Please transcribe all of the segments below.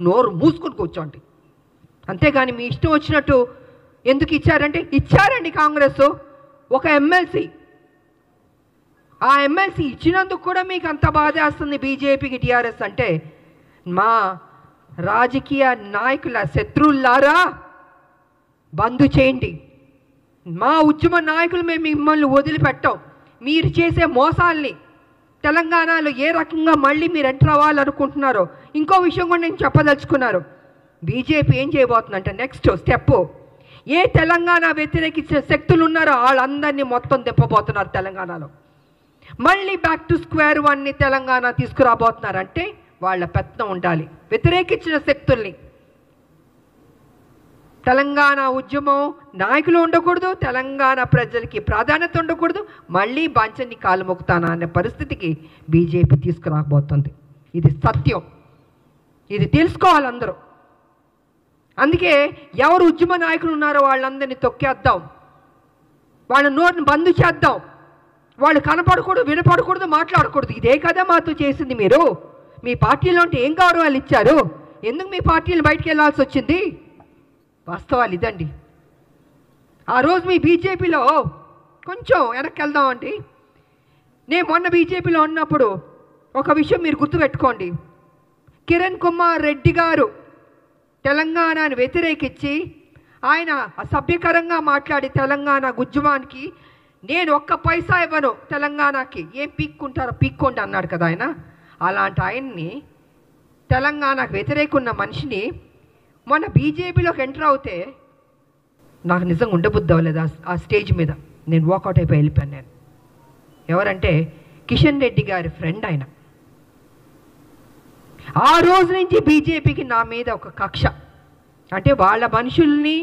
నోరు మూసుకొని కూర్చోండి. అంతేగాని మీ ఇష్టం వచ్చినట్టు ఎందుకు ఇచ్చారంటే ఇచ్చారండి కాంగ్రెస్ ఒక ఎమ్మెల్సీ. ఆ ఎమ్మెల్సీ ఇచ్చినందుకు కూడా మీకు అంత బాధేస్తుంది బీజేపీకి, టీఆర్ఎస్ అంటే. మా రాజకీయ నాయకుల శత్రువులారా బంద్ చేయండి. మా ఉద్యమ నాయకులు మేము మిమ్మల్ని వదిలిపెట్టాం. మీరు చేసే మోసాల్ని తెలంగాణలో ఏ రకంగా మళ్ళీ మీరు ఎంటర్ అవ్వాలనుకుంటున్నారో ఇంకో విషయం కూడా నేను చెప్పదలుచుకున్నారు. బీజేపీ ఏం చేయబోతుందంటే నెక్స్ట్ స్టెప్, ఏ తెలంగాణ వ్యతిరేకించిన శక్తులు ఉన్నారో వాళ్ళందరినీ మొత్తం తిప్పబోతున్నారు తెలంగాణలో. మళ్ళీ బ్యాక్ టు స్క్వేర్ వన్ని తెలంగాణ తీసుకురాబోతున్నారంటే వాళ్ళ పెత్తనం ఉండాలి. వ్యతిరేకించిన శక్తుల్ని, తెలంగాణ ఉద్యమం నాయకులు ఉండకూడదు, తెలంగాణ ప్రజలకి ప్రాధాన్యత ఉండకూడదు, మళ్ళీ బాంచన్ని కాలు మొక్కుతానా అనే పరిస్థితికి బీజేపీ తీసుకురాబోతుంది. ఇది సత్యం, ఇది తెలుసుకోవాలి అందరూ. అందుకే ఎవరు ఉద్యమ నాయకులు ఉన్నారో వాళ్ళందరినీ తొక్కేద్దాం, వాళ్ళ నోటిని బంద్ చేద్దాం. వాళ్ళు కనపడకూడదు, వినపడకూడదు, మాట్లాడకూడదు. ఇదే కదా మాతో చేసింది మీరు. మీ పార్టీలో ఉంటే ఏం గౌరవాలు ఇచ్చారు? ఎందుకు మీ పార్టీని బయటికి వెళ్ళాల్సి వచ్చింది? వాస్తవాలు ఇదండి. ఆ రోజు మీ బీజేపీలో కొంచెం వెనక్కి వెళ్దామండి. నేను మొన్న బీజేపీలో ఉన్నప్పుడు ఒక విషయం మీరు గుర్తుపెట్టుకోండి. కిరణ్ కుమార్ రెడ్డి గారు తెలంగాణను వ్యతిరేకించి ఆయన అసభ్యకరంగా మాట్లాడి తెలంగాణ ఉద్యమానికి నేను ఒక్క పైసా ఇవ్వను తెలంగాణకి, ఏం పీక్కుంటారో పీక్కోండి అన్నాడు కదా ఆయన. అలాంటి ఆయన్ని, తెలంగాణకు వ్యతిరేక ఉన్న మనిషిని మొన్న బీజేపీలోకి ఎంటర్ అవుతే నాకు నిజంగా ఉండబుద్ధి అవ్వలేదు. ఆ స్టేజ్ మీద నేను వాకౌట్ అయిపోయి వెళ్ళిపోయాను. నేను ఎవరంటే కిషన్ రెడ్డి గారి ఫ్రెండ్ ఆయన. ఆ రోజు నుంచి బీజేపీకి నా మీద ఒక కక్ష. అంటే వాళ్ళ మనుషుల్ని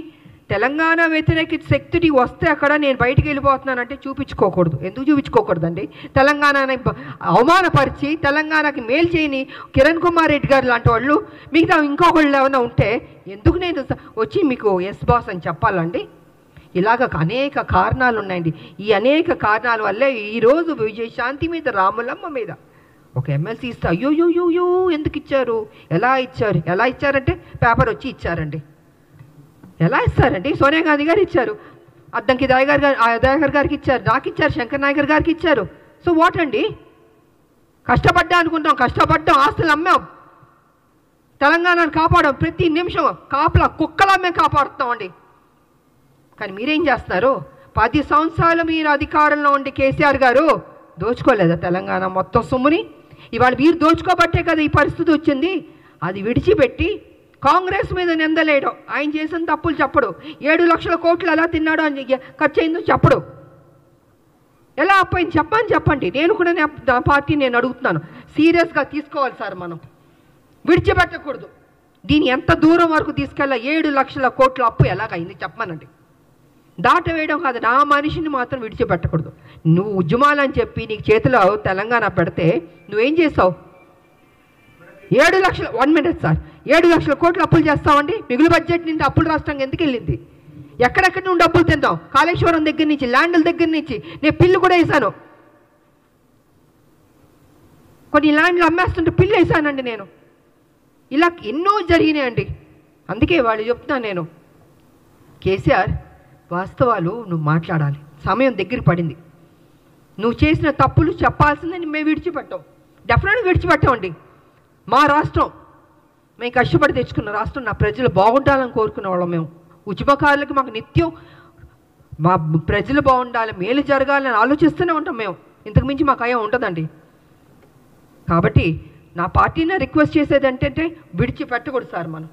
తెలంగాణ వ్యతిరేక శక్తిని వస్తే అక్కడ నేను బయటికి వెళ్ళిపోతున్నానంటే చూపించుకోకూడదు. ఎందుకు చూపించుకోకూడదండి? తెలంగాణని అవమానపరిచి తెలంగాణకి మేలు చేయని కిరణ్ కుమార్ రెడ్డి గారు లాంటి వాళ్ళు మిగతా ఇంకొకళ్ళు ఏమైనా ఉంటే ఎందుకు నేను వచ్చి మీకు ఎస్ బాస్ అని చెప్పాలండి? ఇలాగ అనేక కారణాలు ఉన్నాయండి. ఈ అనేక కారణాల వల్లే ఈరోజు విజయశాంతి మీద, రాములమ్మ మీద ఒక ఎమ్మెల్సీ ఇస్తే అయ్యో ఎందుకు ఇచ్చారు, ఎలా ఇచ్చారంటే పేపర్ వచ్చి ఇచ్చారండి. ఎలా ఇస్తారండి? సోనియా గాంధీ గారు ఇచ్చారు, అద్దంకి దయాకర్ గారికి ఇచ్చారు, నాకు ఇచ్చారు, శంకర్ నాయకర్ గారికి ఇచ్చారు. సో వాట్ అండి? కష్టపడ్డా అనుకుంటాం, కష్టపడ్డాం, ఆస్తులు అమ్మాం, తెలంగాణను కాపాడాం, ప్రతి నిమిషం కాపలా కుక్కలా మేము కాపాడుతామండి. కానీ మీరేం చేస్తున్నారు? 10 సంవత్సరాలు మీరు అధికారంలో ఉండి కేసీఆర్ గారు దోచుకోలేదా తెలంగాణ మొత్తం సొమ్ముని? ఇవాళ మీరు దోచుకోబట్టే కదా ఈ పరిస్థితి వచ్చింది. అది విడిచిపెట్టి కాంగ్రెస్ మీద నిందలేయడం, ఆయన చేసిన తప్పులు చెప్పడు, 7 లక్షల కోట్లు ఎలా తిన్నాడో అని ఖర్చు అయిందో చెప్పడు, ఎలా అప్పయింది చెప్పండి. నేను కూడా నా పార్టీ నేను అడుగుతున్నాను, సీరియస్గా తీసుకోవాలి సార్, మనం విడిచిపెట్టకూడదు. దీన్ని ఎంత దూరం వరకు తీసుకెళ్ళా? 7 లక్షల కోట్ల అప్పు ఎలాగైంది చెప్పమనండి. దాట వేయడం కాదు, నా మనిషిని మాత్రం విడిచిపెట్టకూడదు. నువ్వు ఉద్యమాలని చెప్పి నీకు చేతిలో తెలంగాణ పెడితే నువ్వేం చేస్తావు? 7 లక్షల 1 మినిట్ సార్, 7 లక్షల కోట్లు అప్పులు చేస్తామండి. మిగులు బడ్జెట్ నుండి అప్పులు రాష్ట్రంగా ఎందుకు వెళ్ళింది? ఎక్కడెక్కడి నుండి డబ్బులు తిందాం? కాళేశ్వరం దగ్గర నుంచి, ల్యాండ్ల దగ్గర నుంచి. నేను పిల్లు కూడా వేసాను, కొన్ని ల్యాండ్లు అమ్మేస్తుంటే పిల్లు వేసానండి నేను. ఇలా ఎన్నో జరిగినాయండి. అందుకే వాళ్ళు చెప్తున్నాను నేను, కేసీఆర్ వాస్తవాలు నువ్వు మాట్లాడాలి. సమయం దగ్గర పడింది. నువ్వు చేసిన తప్పులు చెప్పాల్సిందని మేము విడిచిపెట్టాం, డెఫినెట్గా విడిచిపెట్టామండి. మా రాష్ట్రం మేము కష్టపడి తెచ్చుకున్న రాష్ట్రం, నా ప్రజలు బాగుండాలని కోరుకునే వాళ్ళం మేము. ఉద్యమకారులకి మాకు నిత్యం మా ప్రజలు బాగుండాలి, మేలు జరగాలని ఆలోచిస్తూనే ఉంటాం మేము. ఇంతకు మించి మాకు అయ్యా ఉంటుందండి. కాబట్టి నా పార్టీని రిక్వెస్ట్ చేసేది ఏంటంటే విడిచిపెట్టకూడదు సార్ మనం.